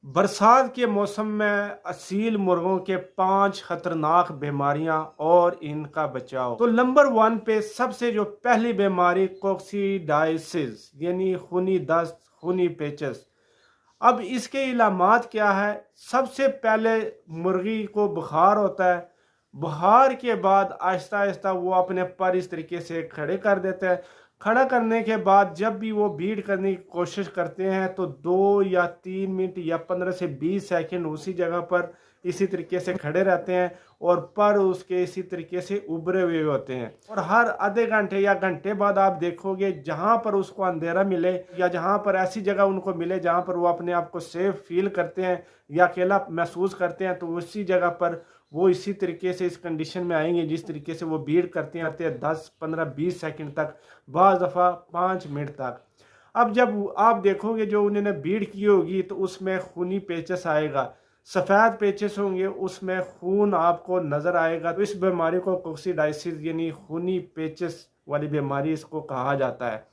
बरसात के मौसम में असील मुर्गों के 5 खतरनाक बीमारियां और इनका बचाव। तो नंबर 1 पे सबसे जो पहली बीमारी कोक्सीडाइसिस यानी खूनी दस्त, खूनी पेचस। अब इसके इलामात क्या है? सबसे पहले मुर्गी को बुखार होता है। बुखार के बाद आहिस्ता आहिस्ता वो अपने पर इस तरीके से खड़े कर देते हैं। खड़ा करने के बाद जब भी वो बीट करने की कोशिश करते हैं तो 2 या 3 मिनट या 15 से 20 सेकंड उसी जगह पर इसी तरीके से खड़े रहते हैं और पर उसके इसी तरीके से उभरे हुए होते हैं। और हर आधे घंटे या घंटे बाद आप देखोगे जहां पर उसको अंधेरा मिले या जहां पर ऐसी जगह उनको मिले जहां पर वो अपने आप को सेफ फील करते हैं या अकेला महसूस करते हैं, तो उसी जगह पर वो इसी तरीके से इस कंडीशन में आएंगे जिस तरीके से वो बीट करते हैं 10, 15, 20 सेकंड तक, बाज़ दफ़ा 5 मिनट तक। अब जब आप देखोगे जो उन्होंने बीट की होगी तो उसमें खूनी पेचस आएगा, सफ़ेद पेचस होंगे, उसमें खून आपको नज़र आएगा। तो इस बीमारी को कोक्सीडाइसिस यानी खूनी पेचस वाली बीमारी इसको कहा जाता है।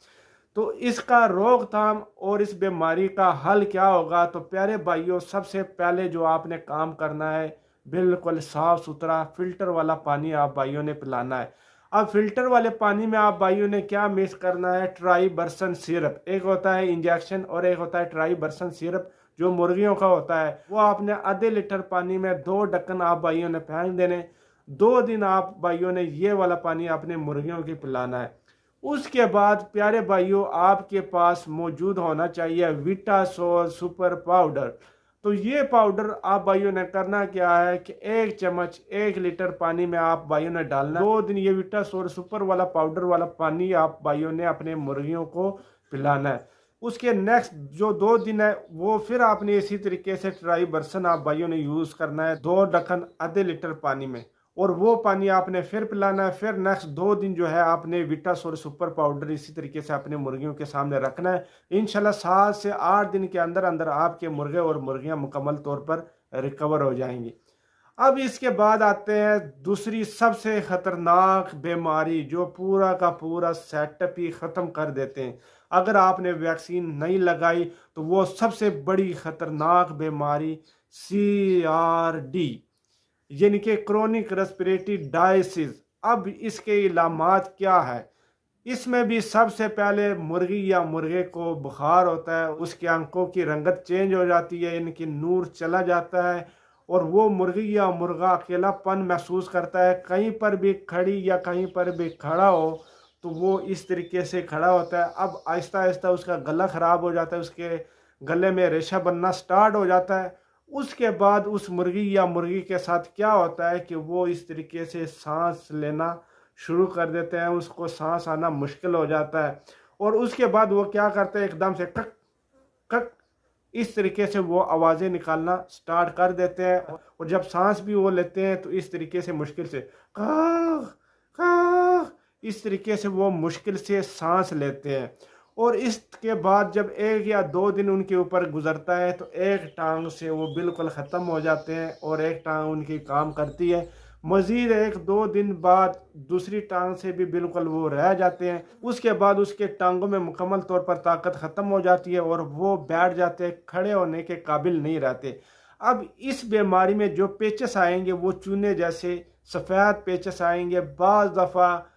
तो इसका रोकथाम और इस बीमारी का हल क्या होगा? तो प्यारे भाइयों, सबसे पहले जो आपने काम करना है, बिल्कुल साफ सुथरा फिल्टर वाला पानी आप भाइयों ने पिलाना है। अब फिल्टर वाले पानी में आप भाइयों ने क्या मिक्स करना है? ट्राई बरसन सिरप। एक होता है इंजेक्शन और एक होता है ट्राई बरसन सिरप जो मुर्गियों का होता है। वो आपने आधे लीटर पानी में 2 ढक्कन आप भाइयों ने फेंक देने। 2 दिन आप भाइयों ने ये वाला पानी अपने मुर्गियों की पिलाना है। उसके बाद प्यारे भाइयों, आपके पास मौजूद होना चाहिए विटासोल सुपर पाउडर। तो ये पाउडर आप भाइयों ने करना क्या है कि 1 चम्मच 1 लीटर पानी में आप भाइयों ने डालना। 2 दिन ये विटासोल सुपर वाला पाउडर वाला पानी आप भाइयों ने अपने मुर्गियों को पिलाना है। उसके नेक्स्ट जो 2 दिन है वो फिर आपने इसी तरीके से ट्राई बर्सन आप भाइयों ने यूज करना है 2 ढक्कन आधे लीटर पानी में, और वो पानी आपने फिर पिलाना है। फिर नेक्स्ट 2 दिन जो है आपने विटासोल सुपर पाउडर इसी तरीके से अपने मुर्गियों के सामने रखना है। इंशाल्लाह 7 से 8 दिन के अंदर अंदर आपके मुर्गे और मुर्गियां मुकम्मल तौर पर रिकवर हो जाएंगी। अब इसके बाद आते हैं दूसरी सबसे खतरनाक बीमारी जो पूरा का पूरा सेटअप ही ख़त्म कर देते हैं। अगर आपने वैक्सीन नहीं लगाई तो वो सबसे बड़ी खतरनाक बीमारी CRD यानी कि क्रोनिक रेस्पिरेटरी डायसिस। अब इसके इलामात क्या है? इसमें भी सबसे पहले मुर्गी या मुर्गे को बुखार होता है, उसके आंखों की रंगत चेंज हो जाती है, इनकी नूर चला जाता है और वो मुर्गी या मुर्गा अकेलापन महसूस करता है। कहीं पर भी खड़ी या कहीं पर भी खड़ा हो तो वो इस तरीके से खड़ा होता है। अब आहिस्ता आहिस्ता उसका गला ख़राब हो जाता है, उसके गले में रेशा बनना स्टार्ट हो जाता है। उसके बाद उस मुर्गी या मुर्गी के साथ क्या होता है कि वो इस तरीके से सांस लेना शुरू कर देते हैं, उसको सांस आना मुश्किल हो जाता है और उसके बाद वो क्या करते हैं, एकदम से कक कक इस तरीके से वो आवाज़ें निकालना स्टार्ट कर देते हैं। और जब सांस भी वो लेते हैं तो इस तरीके से मुश्किल से काह काह इस तरीके से वो मुश्किल से सांस लेते हैं। और इसके बाद जब 1 या 2 दिन उनके ऊपर गुजरता है तो एक टांग से वो बिल्कुल ख़त्म हो जाते हैं और एक टांग उनकी काम करती है। मज़ीद 1-2 दिन बाद दूसरी टांग से भी बिल्कुल वो रह जाते हैं। उसके बाद उसके टांगों में मुकम्मल तौर पर ताकत ख़त्म हो जाती है और वो बैठ जाते हैं, खड़े होने के काबिल नहीं रहते। अब इस बीमारी में जो पेचस आएंगे वो चूने जैसे सफ़ेद पेचस आएंगे। बाज़ दफ़ा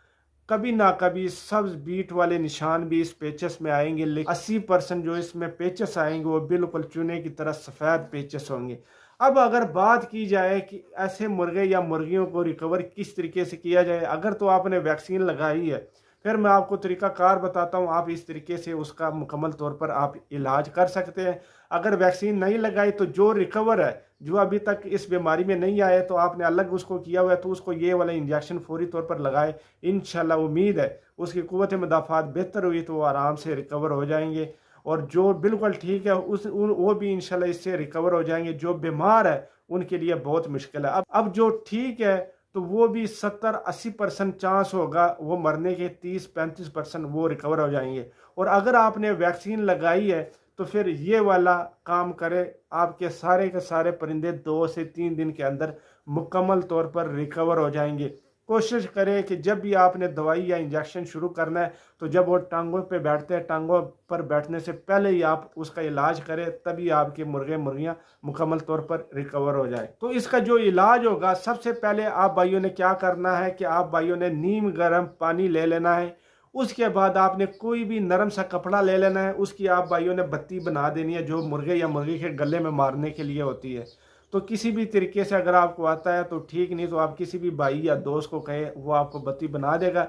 कभी ना कभी सब्ज बीट वाले निशान भी इस पेचस में आएंगे, लेकिन 80% जो इसमें पेचस आएंगे वो बिल्कुल चूने की तरह सफ़ेद पेचस होंगे। अब अगर बात की जाए कि ऐसे मुर्गे या मुर्गियों को रिकवर किस तरीके से किया जाए, अगर तो आपने वैक्सीन लगाई है फिर मैं आपको तरीक़ाकार बताता हूँ, आप इस तरीके से उसका मुकम्मल तौर पर आप इलाज कर सकते हैं। अगर वैक्सीन नहीं लगाई तो जो रिकवर है, जो अभी तक इस बीमारी में नहीं आया तो आपने अलग उसको किया हुआ है, तो उसको ये वाला इंजेक्शन फौरी तौर पर लगाए। इंशाल्लाह उम्मीद है उसकी क़ुव्वत मुदाफ़ात बेहतर हुई तो वो आराम से रिकवर हो जाएंगे और जो बिल्कुल ठीक है वो भी इंशाल्लाह इससे रिकवर हो जाएंगे। जो बीमार है उनके लिए बहुत मुश्किल है। अब जो ठीक है तो वो भी 70-80% चांस होगा वो मरने के, 30-35% वो रिकवर हो जाएंगे। और अगर आपने वैक्सीन लगाई है तो फिर ये वाला काम करें, आपके सारे के सारे परिंदे 2 से 3 दिन के अंदर मुकम्मल तौर पर रिकवर हो जाएंगे। कोशिश करें कि जब भी आपने दवाई या इंजेक्शन शुरू करना है तो जब वो टांगों पे बैठते हैं, टांगों पर बैठने से पहले ही आप उसका इलाज करें, तभी आपके मुर्गे मुर्गियां मुकम्मल तौर पर रिकवर हो जाए। तो इसका जो इलाज होगा, सबसे पहले आप भाइयों ने क्या करना है कि आप भाइयों ने नीम गर्म पानी ले लेना है। उसके बाद आपने कोई भी नरम सा कपड़ा ले लेना है, उसकी आप भाइयों ने बत्ती बना देनी है जो मुर्गे या मुर्गी के गले में मारने के लिए होती है। तो किसी भी तरीके से अगर आपको आता है तो ठीक, नहीं तो आप किसी भी भाई या दोस्त को कहे, वो आपको बत्ती बना देगा।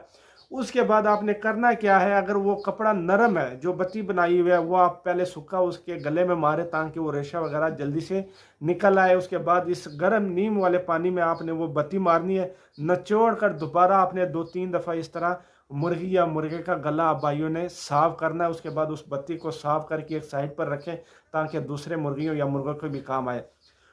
उसके बाद आपने करना क्या है, अगर वो कपड़ा नरम है जो बत्ती बनाई हुई है, वो आप पहले सूखा उसके गले में मारे ताकि वो रेशा वगैरह जल्दी से निकल आए। उसके बाद इस गर्म नीम वाले पानी में आपने वो बत्ती मारनी है, निचोड़ कर दोबारा आपने 2-3 दफ़ा इस तरह मुर्गी या मुर्गे का गला आप भाइयों ने साफ करना है। उसके बाद उस बत्ती को साफ करके एक साइड पर रखें ताकि दूसरे मुर्गियों या मुर्गों को भी काम आए।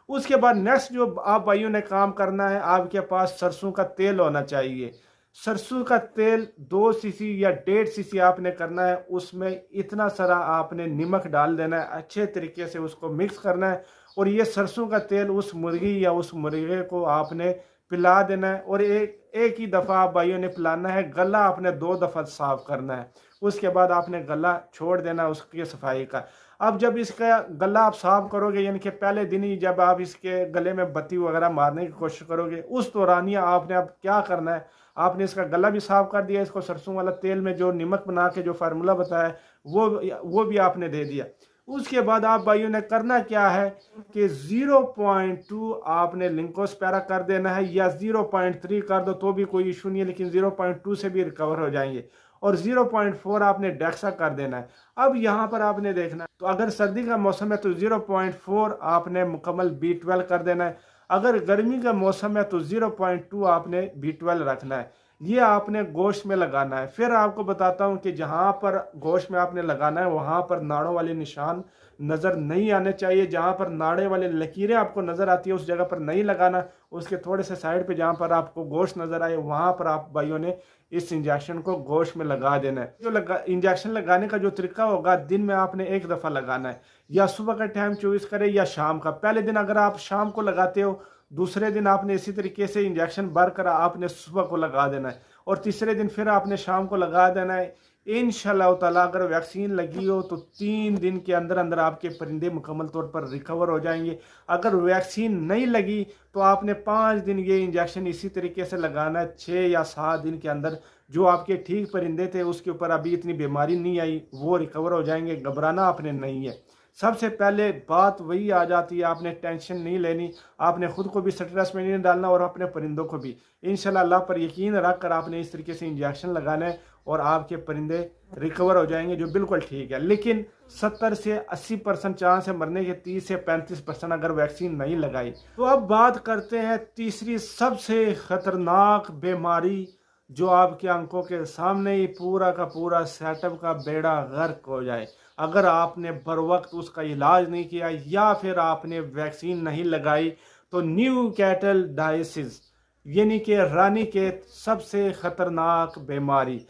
उसके बाद नेक्स्ट जो आप भाइयों ने काम करना है, आपके पास सरसों का तेल होना चाहिए। सरसों का तेल 2 सीसी या 1.5 सीसी आपने करना है। उसमें इतना सारा आपने नमक डाल देना है, अच्छे तरीके से उसको मिक्स करना है और ये सरसों का तेल उस मुर्गी या उस मुर्गे को आपने पिला देना है। और एक ही दफ़ा आप भाइयों ने पिलाना है, गला आपने 2 दफ़ा साफ करना है। उसके बाद आपने गला छोड़ देना उसकी सफाई का। अब जब इसका गला आप साफ करोगे, यानी कि पहले दिन ही जब आप इसके गले में बत्ती वगैरह मारने की कोशिश करोगे, उस दौरान ही आपने अब क्या करना है, आपने इसका गला भी साफ कर दिया, इसको सरसों वाला तेल में जो नमक बना के जो फार्मूला बताया वो भी आपने दे दिया। उसके बाद आप भाइयों ने करना क्या है कि 0.2 आपने लिंकोस्पैरा कर देना है, या 0.3 कर दो तो भी कोई इशू नहीं है, लेकिन 0.2 से भी रिकवर हो जाएंगे। और 0.4 आपने डेक्सा कर देना है। अब यहाँ पर आपने देखना है, तो अगर सर्दी का मौसम है तो 0.4 आपने मुकम्मल B12 कर देना है। अगर गर्मी का मौसम है तो 0.2 आपने B12 रखना है। ये आपने गोश्त में लगाना है। फिर आपको बताता हूँ कि जहाँ पर गोश्त में आपने लगाना है वहाँ पर नाड़ों वाले निशान नज़र नहीं आने चाहिए। जहाँ पर नाड़े वाले लकीरें आपको नज़र आती है उस जगह पर नहीं लगाना। उसके थोड़े से साइड पे जहाँ पर आपको गोश्त नज़र आए वहाँ पर आप भाइयों ने इस इंजेक्शन को गोश्त में लगा देना है। जो इंजेक्शन लगाने का जो तरीका होगा, दिन में आपने एक दफ़ा लगाना है, या सुबह का टाइम चॉइस करें या शाम का। पहले दिन अगर आप शाम को लगाते हो, दूसरे दिन आपने इसी तरीके से इंजेक्शन भर कर आपने सुबह को लगा देना है, और तीसरे दिन फिर आपने शाम को लगा देना है। इंशाल्लाह ताला अगर वैक्सीन लगी हो तो 3 दिन के अंदर अंदर आपके परिंदे मुकम्मल तौर पर रिकवर हो जाएंगे। अगर वैक्सीन नहीं लगी तो आपने 5 दिन ये इंजेक्शन इसी तरीके से लगाना है। 6 या 7 दिन के अंदर जो आपके ठीक परिंदे थे उसके ऊपर अभी इतनी बीमारी नहीं आई, वो रिकवर हो जाएंगे। घबराना आपने नहीं है। सबसे पहले बात वही आ जाती है, आपने टेंशन नहीं लेनी, आपने खुद को भी स्ट्रेस में नहीं डालना और अपने परिंदों को भी। इंशाल्लाह अल्लाह पर यकीन रख कर आपने इस तरीके से इंजेक्शन लगाना है और आपके परिंदे रिकवर हो जाएंगे, जो बिल्कुल ठीक है। लेकिन 70 से 80% चांस है मरने के, 30 से 35% अगर वैक्सीन नहीं लगाई। तो अब बात करते हैं तीसरी सबसे खतरनाक बीमारी, जो आपके आंखों के सामने ही पूरा का पूरा सेटअप का बेड़ा गर्क हो जाए अगर आपने बर वक्त उसका इलाज नहीं किया या फिर आपने वैक्सीन नहीं लगाई। तो न्यू कैटल डायसिस यानी कि रानीखेत सबसे खतरनाक बीमारी।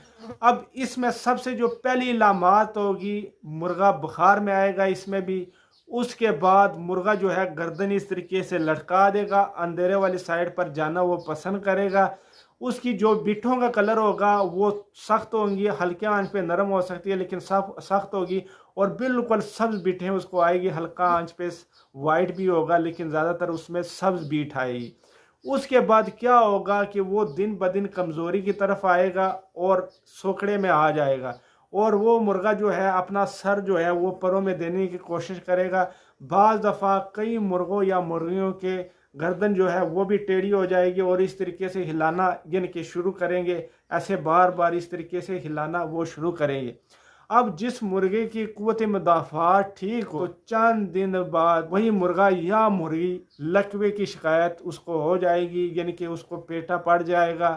अब इसमें सबसे जो पहली इलामात होगी, मुर्गा बुखार में आएगा इसमें भी। उसके बाद मुर्गा जो है गर्दन इस तरीके से लटका देगा, अंधेरे वाली साइड पर जाना वो पसंद करेगा। उसकी जो बिठों का कलर होगा वो सख्त होंगी, हल्के आंच पे नरम हो सकती है लेकिन सख्त होगी, और बिल्कुल सब्ज बिठें उसको आएगी। हल्का आंच पे वाइट भी होगा लेकिन ज़्यादातर उसमें सब्ज बीट आएगी। उसके बाद क्या होगा कि वो दिन ब दिन कमज़ोरी की तरफ आएगा और सोकड़े में आ जाएगा, और वो मुर्गा जो है अपना सर जो है वो परों में देने की कोशिश करेगा। बाज़ दफ़ा कई मुर्गों या मुर्गियों के गर्दन जो है वो भी टेढ़ी हो जाएगी और इस तरीके से हिलाना यानी कि शुरू करेंगे, ऐसे बार बार इस तरीके से हिलाना वो शुरू करेंगे। अब जिस मुर्गे की कुव्वत मुदाफ़ात ठीक हो, तो चंद दिन बाद वही मुर्गा या मुर्गी लकवे की शिकायत उसको हो जाएगी, यानी कि उसको पेटा पड़ जाएगा,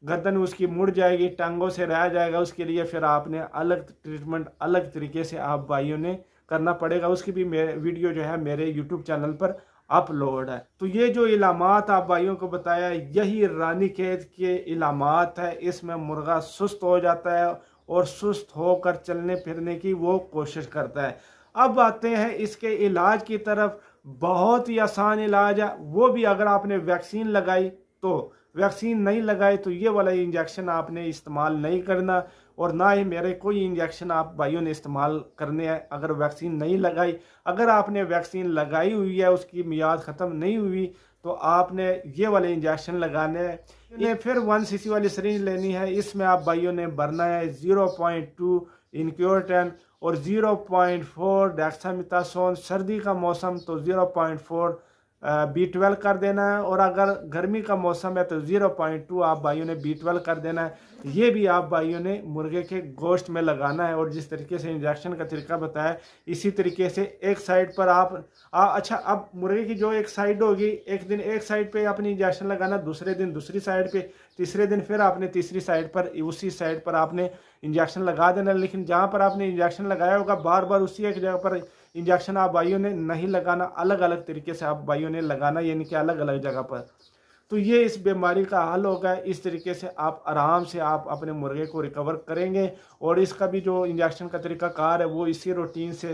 गर्दन उसकी मुड़ जाएगी, टांगों से रह जाएगा। उसके लिए फिर आपने अलग ट्रीटमेंट अलग तरीके से आप भाइयों ने करना पड़ेगा। उसकी भी वीडियो जो है मेरे यूट्यूब चैनल पर अपलोड है। तो ये जो इलामात आप भाइयों को बताया, यही रानीखेत के इलामात है। इसमें मुर्गा सुस्त हो जाता है और सुस्त होकर चलने फिरने की वो कोशिश करता है। अब आते हैं इसके इलाज की तरफ। बहुत ही आसान इलाज है, वो भी अगर आपने वैक्सीन लगाई तो वैक्सीन नहीं लगाए तो ये वाला इंजेक्शन आपने इस्तेमाल नहीं करना, और ना ही मेरे कोई इंजेक्शन आप भाइयों ने इस्तेमाल करने हैं अगर वैक्सीन नहीं लगाई। अगर आपने वैक्सीन लगाई हुई है, उसकी मियाद ख़त्म नहीं हुई, तो आपने ये वाले इंजेक्शन लगाने हैं। ये फिर 1 cc वाली सिरिंज लेनी है। इसमें आप भाइयों ने भरना है 0.2 इनक्योरटन और 0.4 डेक्सामेथासोन। सर्दी का मौसम तो 0.4 B12 कर देना है, और अगर गर्मी का मौसम है तो 0.2 आप भाइयों ने B12 कर देना है। ये भी आप भाइयों ने मुर्गे के गोश्त में लगाना है। और जिस तरीके से इंजेक्शन का तरीका बताया, इसी तरीके से एक साइड पर आप अच्छा, अब मुर्गे की जो एक साइड होगी, एक दिन एक साइड पे आपने इंजेक्शन लगाना, दूसरे दिन दूसरी साइड पे, तीसरे दिन फिर आपने तीसरी साइड पर, उसी साइड पर आपने इंजेक्शन लगा देना। लेकिन जहाँ पर आपने इंजेक्शन लगाया होगा, बार बार उसी एक जगह पर इंजेक्शन आप भाइयों ने नहीं लगाना, अलग अलग तरीके से आप भाइयों ने लगाना, यानी कि अलग अलग जगह पर। तो ये इस बीमारी का हल होगा। इस तरीके से आप आराम से आप अपने मुर्गे को रिकवर करेंगे। और इसका भी जो इंजेक्शन का तरीका कार है, वो इसी रूटीन से,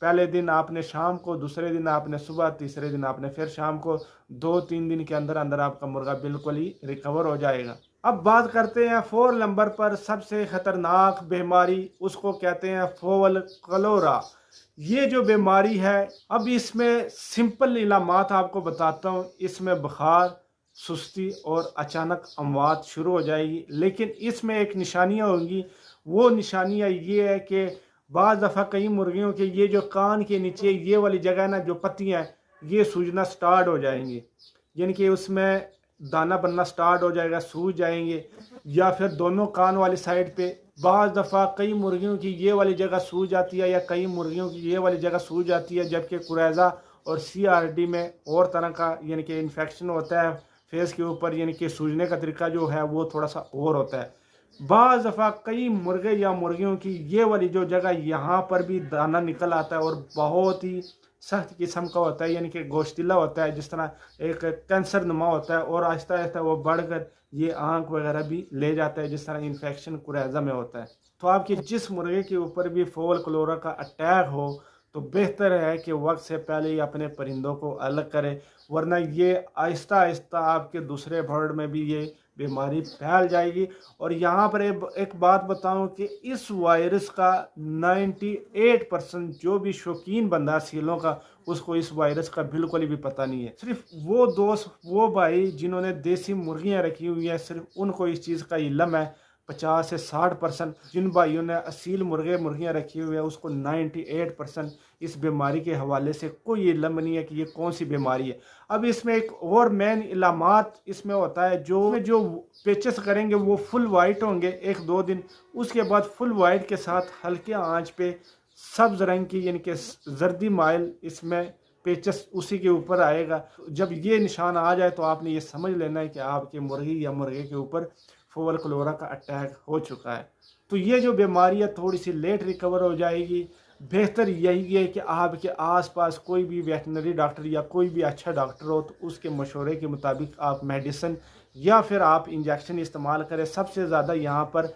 पहले दिन आपने शाम को, दूसरे दिन आपने सुबह, तीसरे दिन आपने फिर शाम को, 2-3 दिन के अंदर अंदर आपका मुर्गा बिल्कुल ही रिकवर हो जाएगा। अब बात करते हैं 4 नंबर पर सबसे खतरनाक बीमारी, उसको कहते हैं फोवल क्लोरा। ये जो बीमारी है, अब इसमें सिंपल इलामात आपको बताता हूँ। इसमें बुखार, सुस्ती और अचानक अमवात शुरू हो जाएगी। लेकिन इसमें एक निशानियाँ होंगी। वो निशानियाँ ये है कि बाज़ दफ़ा कई मुर्गियों के ये जो कान के नीचे ये वाली जगह ना, जो पत्तियाँ हैं, ये सूजना स्टार्ट हो जाएंगी, यानी कि उसमें दाना बनना स्टार्ट हो जाएगा, सूज जाएंगे। या फिर दोनों कान वाली साइड पे बाज़ दफ़ा कई मुर्गियों की ये वाली जगह सूज जाती है, या कई मुर्गियों की ये वाली जगह सूज जाती है। जबकि कुरैज़ा और CRD में और तरह का यानी कि इन्फेक्शन होता है फेस के ऊपर, यानी कि सूजने का तरीका जो है वो थोड़ा सा और होता है। बाज़ दफ़ा कई मुर्गे या मुर्गियों की ये वाली जो जगह, यहाँ पर भी दाना निकल आता है, और बहुत ही सख्त किस्म का होता है, यानी कि गोश्तिला होता है, जिस तरह एक कैंसर नुमा होता है, और आहिस्ता आहिस्ता वो बढ़कर ये आंख वगैरह भी ले जाता है, जिस तरह इन्फेक्शन कुरैज़ा में होता है। तो आपके जिस मुर्गे के ऊपर भी फोवल क्लोरा का अटैक हो, तो बेहतर है कि वक्त से पहले ही अपने परिंदों को अलग करें, वरना ये आहिस्ता आहिस्ता आपके दूसरे बर्ड में भी ये बीमारी फैल जाएगी। और यहाँ पर एक बात बताऊं कि इस वायरस का 98% जो भी शौकीन बंदा सीलों का, उसको इस वायरस का बिल्कुल भी पता नहीं है। सिर्फ वो दोस्त, वो भाई जिन्होंने देसी मुर्गियाँ रखी हुई हैं, सिर्फ उनको इस चीज़ का इल्म है। 50 से 60% जिन भाइयों ने असील मुर्गियाँ रखी हुई है, उसको 98% इस बीमारी के हवाले से कोई इल्म नहीं है कि ये कौन सी बीमारी है। अब इसमें एक और मेन इलामात इसमें होता है, जो पेचेस करेंगे वो फुल वाइट होंगे 1-2 दिन, उसके बाद फुल वाइट के साथ हल्के आंच पे सब्ज रंग की, यानी कि जर्दी माइल इसमें पेचस उसी के ऊपर आएगा। जब ये निशान आ जाए तो आपने ये समझ लेना है कि आपके मुर्गी या मुर्गे के ऊपर फोवल क्लोरा का अटैक हो चुका है। तो ये जो बीमारी है थोड़ी सी लेट रिकवर हो जाएगी। बेहतर यही है कि आपके आसपास कोई भी वेटनरी डॉक्टर या कोई भी अच्छा डॉक्टर हो, तो उसके मशवरे के मुताबिक आप मेडिसिन या फिर आप इंजेक्शन इस्तेमाल करें। सबसे ज़्यादा यहाँ पर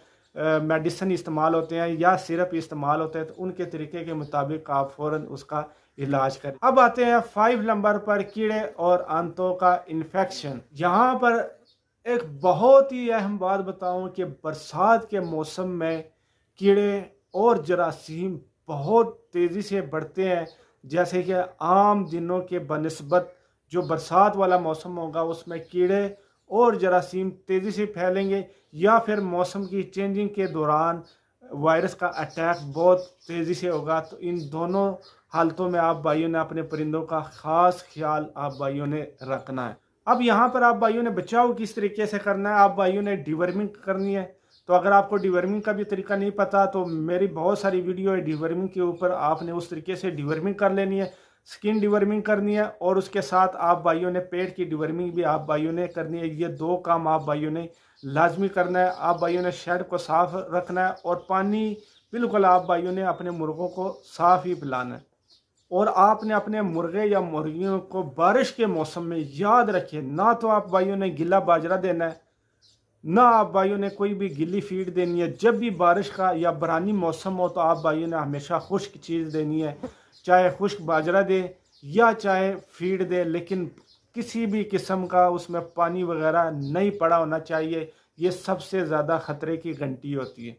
मेडिसिन इस्तेमाल होते हैं या सिरप इस्तेमाल होते हैं, तो उनके तरीके के मुताबिक आप फ़ौरन उसका इलाज करें। अब आते हैं 5 नंबर पर, कीड़े और आंतों का इन्फेक्शन। यहाँ पर एक बहुत ही अहम बात बताऊं कि बरसात के मौसम में कीड़े और जरासीम बहुत तेज़ी से बढ़ते हैं। जैसे कि आम दिनों के बनिस्बत जो बरसात वाला मौसम होगा, उसमें कीड़े और जरासीम तेज़ी से फैलेंगे, या फिर मौसम की चेंजिंग के दौरान वायरस का अटैक बहुत तेज़ी से होगा। तो इन दोनों हालतों में आप भाइयों ने अपने परिंदों का ख़ास ख्याल आप भाइयों ने रखना है। अब यहाँ पर आप भाइयों ने बचाव किस तरीके से करना है, आप भाइयों ने डिवर्मिंग करनी है। तो अगर आपको डिवर्मिंग का भी तरीका नहीं पता, तो मेरी बहुत सारी वीडियो है डिवर्मिंग के ऊपर, आपने उस तरीके से डिवर्मिंग कर लेनी है। स्किन डिवर्मिंग करनी है, और उसके साथ आप भाइयों ने पेट की डिवर्मिंग भी आप भाइयों ने करनी है। ये 2 काम आप भाइयों ने लाजमी करना है। आप भाइयों ने शेड को साफ रखना है, और पानी बिल्कुल आप भाइयों ने अपने मुर्गों को साफ ही पिलाना है। और आपने अपने मुर्गे या मुर्गियों को बारिश के मौसम में याद रखिए, ना तो आप भाइयों ने गिला बाजरा देना है, ना आप भाइयों ने कोई भी गिल्ली फीड देनी है। जब भी बारिश का या बरानी मौसम हो, तो आप भाइयों ने हमेशा खुश्क चीज़ देनी है, चाहे खुश्क बाजरा दे या चाहे फीड दे। लेकिन किसी भी किस्म का उसमें पानी वगैरह नहीं पड़ा होना चाहिए। ये सबसे ज़्यादा ख़तरे की घंटी होती है।